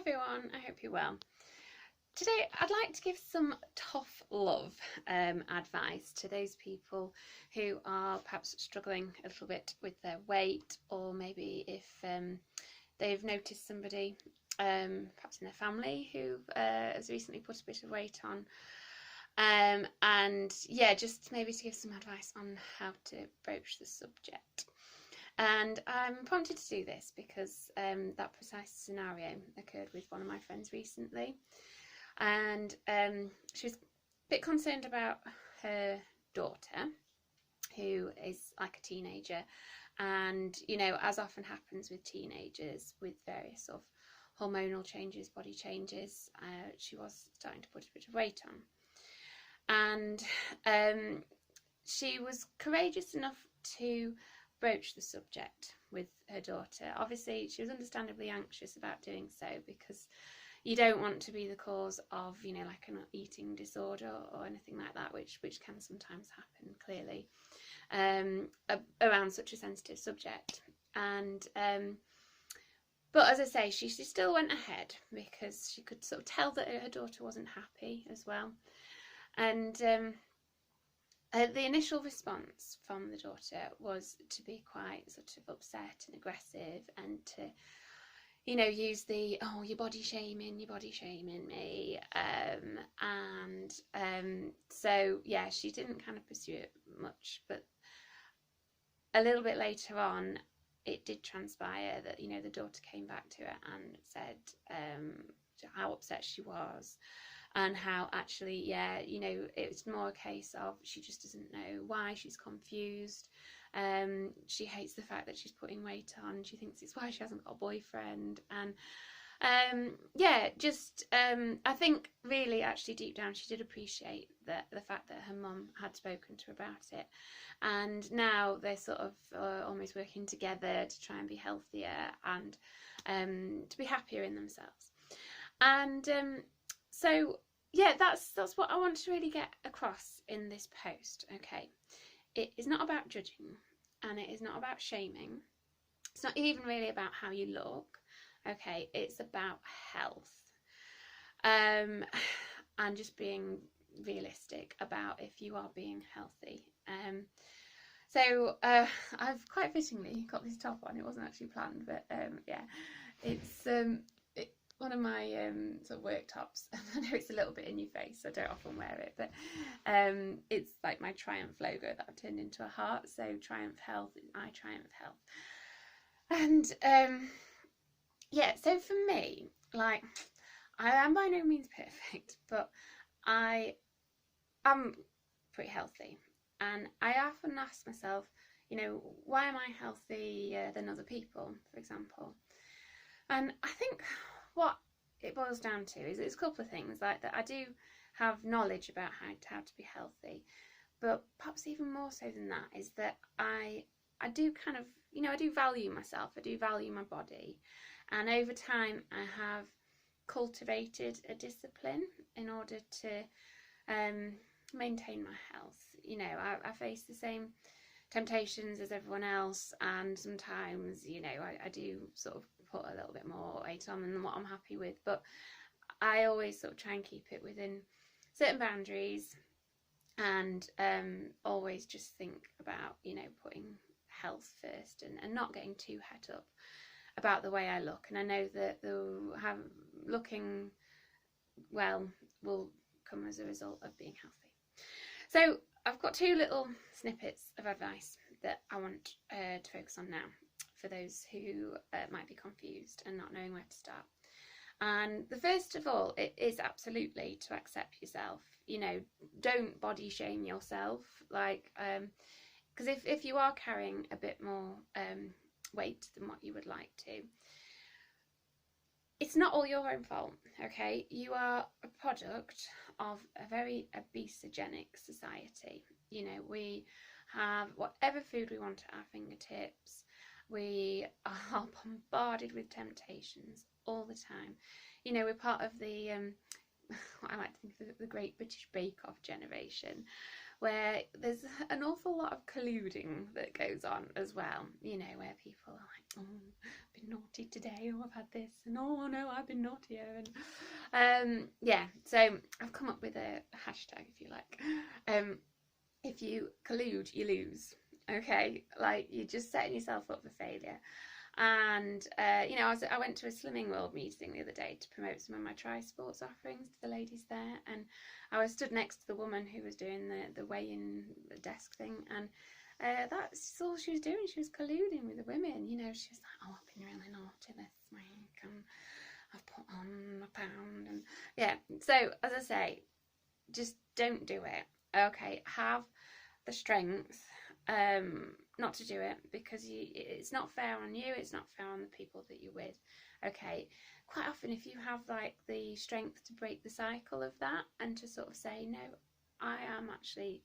everyone, I hope you're well. Today I'd like to give some tough love advice to those people who are perhaps struggling a little bit with their weight, or maybe if they've noticed somebody perhaps in their family who has recently put a bit of weight on. And yeah, just maybe to give some advice on how to broach the subject. And I'm prompted to do this because that precise scenario occurred with one of my friends recently. And she was a bit concerned about her daughter, who is like a teenager. And, you know, as often happens with teenagers, with various sort of hormonal changes, body changes, she was starting to put a bit of weight on. And she was courageous enough to broach the subject with her daughter. Obviously, she was understandably anxious about doing so because you don't want to be the cause of, you know, like an eating disorder or anything like that, which can sometimes happen, clearly, around such a sensitive subject. And but as I say, she still went ahead because she could sort of tell that her daughter wasn't happy as well. And the initial response from the daughter was to be quite sort of upset and aggressive, and to, you know, use the, oh, you're body shaming me. So yeah, she didn't kind of pursue it much, but a little bit later on, it did transpire that, you know, the daughter came back to her and said how upset she was. And how actually, yeah, you know, it's more a case of she just doesn't know why, she's confused. She hates the fact that she's putting weight on. She thinks it's why she hasn't got a boyfriend. And yeah, just I think really actually deep down she did appreciate the fact that her mum had spoken to her about it. And now they're sort of almost working together to try and be healthier and to be happier in themselves. And so yeah, that's what I want to really get across in this post. Okay, it is not about judging, and it is not about shaming. It's not even really about how you look. Okay, it's about health, and just being realistic about if you are being healthy. So I've quite fittingly got this top on. It wasn't actually planned, but yeah, it's one of my sort of work tops. I know it's a little bit in your face, so I don't often wear it, but it's like my Triumph logo that I've turned into a heart. So Triumph Health, I Triumph Health. And yeah, so for me, like, I am by no means perfect, but I am pretty healthy. And I often ask myself, you know, why am I healthier than other people, for example? And I think what it boils down to is a couple of things, like that I do have knowledge about how to be healthy, but perhaps even more so than that is that I do kind of, you know, I do value myself, I do value my body, and over time I have cultivated a discipline in order to maintain my health. You know, I face the same temptations as everyone else, and sometimes, you know, I do sort of put a little bit more weight on than what I'm happy with, but I always sort of try and keep it within certain boundaries, and always just think about, you know, putting health first, and not getting too het up about the way I look. And I know that looking well will come as a result of being healthy. So I've got two little snippets of advice that I want to focus on now, for those who might be confused and not knowing where to start. And the first of all, it is absolutely to accept yourself. You know, don't body shame yourself, like, because if you are carrying a bit more weight than what you would like to, it's not all your own fault. Okay, you are a product of a very obesogenic society. You know, we have whatever food we want at our fingertips. We are bombarded with temptations all the time. You know, we're part of the what I like to think of the Great British Bake Off generation, where there's an awful lot of colluding that goes on as well, you know, where people are like, oh, I've been naughty today, or I've had this, and oh no, I've been naughtier, and yeah, so I've come up with a hashtag, if you like. If you collude, you lose. Okay, like you're just setting yourself up for failure. And you know, I went to a Slimming World meeting the other day to promote some of my tri sports offerings to the ladies there, and I was stood next to the woman who was doing the weigh-in desk thing, and that's all she was doing. She was colluding with the women. You know, she was like, "Oh, I've been really naughty this week, and I've put on a pound," and yeah. So as I say, just don't do it. Okay, have the strength not to do it, because it's not fair on you, it's not fair on the people that you're with. Okay, quite often if you have like the strength to break the cycle of that and to sort of say, no, I am actually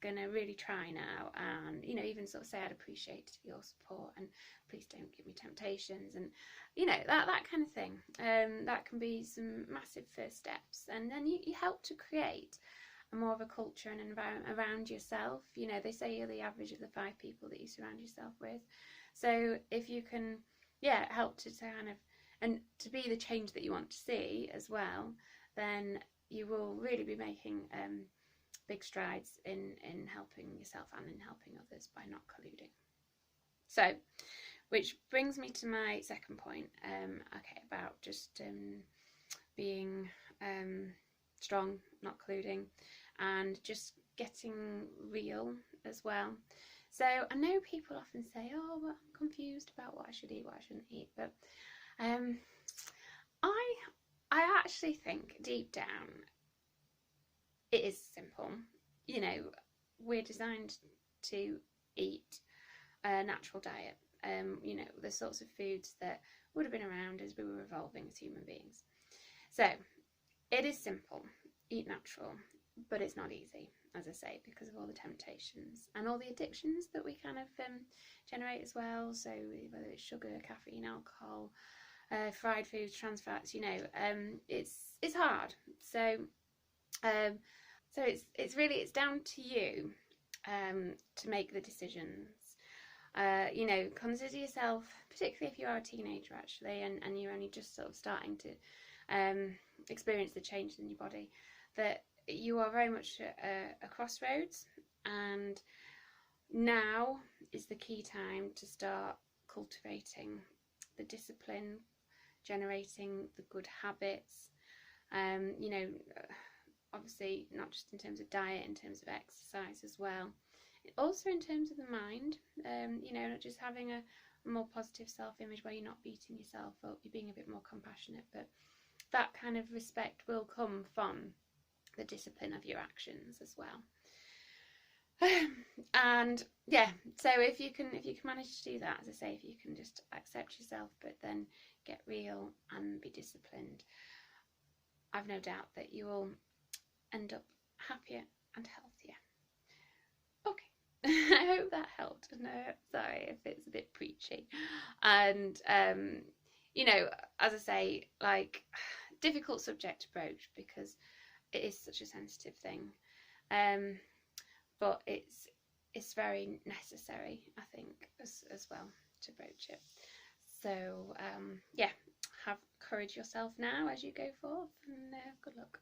gonna really try now, and you know, even sort of say I'd appreciate your support, and please don't give me temptations, and you know, that kind of thing. That can be some massive first steps, and then you help to create a more of a culture and environment around yourself. You know, they say you're the average of the 5 people that you surround yourself with. So if you can, yeah, help to kind of, and to be the change that you want to see as well, then you will really be making big strides in helping yourself and in helping others by not colluding. So, which brings me to my second point, okay, about just being strong, not colluding, and just getting real as well. So I know people often say, oh, well, I'm confused about what I should eat, what I shouldn't eat, but I actually think deep down it is simple. You know, we're designed to eat a natural diet. You know, the sorts of foods that would have been around as we were evolving as human beings. So it is simple, eat natural, but it's not easy, as I say, because of all the temptations and all the addictions that we kind of generate as well. So whether it's sugar, caffeine, alcohol, fried foods, trans fats, you know, it's hard. So it's down to you to make the decisions. You know, consider yourself, particularly if you are a teenager actually, and you're only just sort of starting to experience the changes in your body, that you are very much at a crossroads, and now is the key time to start cultivating the discipline, generating the good habits, you know, obviously not just in terms of diet, in terms of exercise as well, also in terms of the mind, you know, not just having a more positive self-image where you're not beating yourself up, you're being a bit more compassionate, but that kind of respect will come from the discipline of your actions as well. And yeah, so if you can manage to do that, as I say, if you can just accept yourself but then get real and be disciplined, I've no doubt that you will end up happier and healthier. Okay. I hope that helped. No, sorry if it's a bit preachy. And you know, as I say, like, difficult subject to broach because it is such a sensitive thing, but it's very necessary, I think, as well, to broach it. So yeah, have courage yourself now as you go forth, and good luck.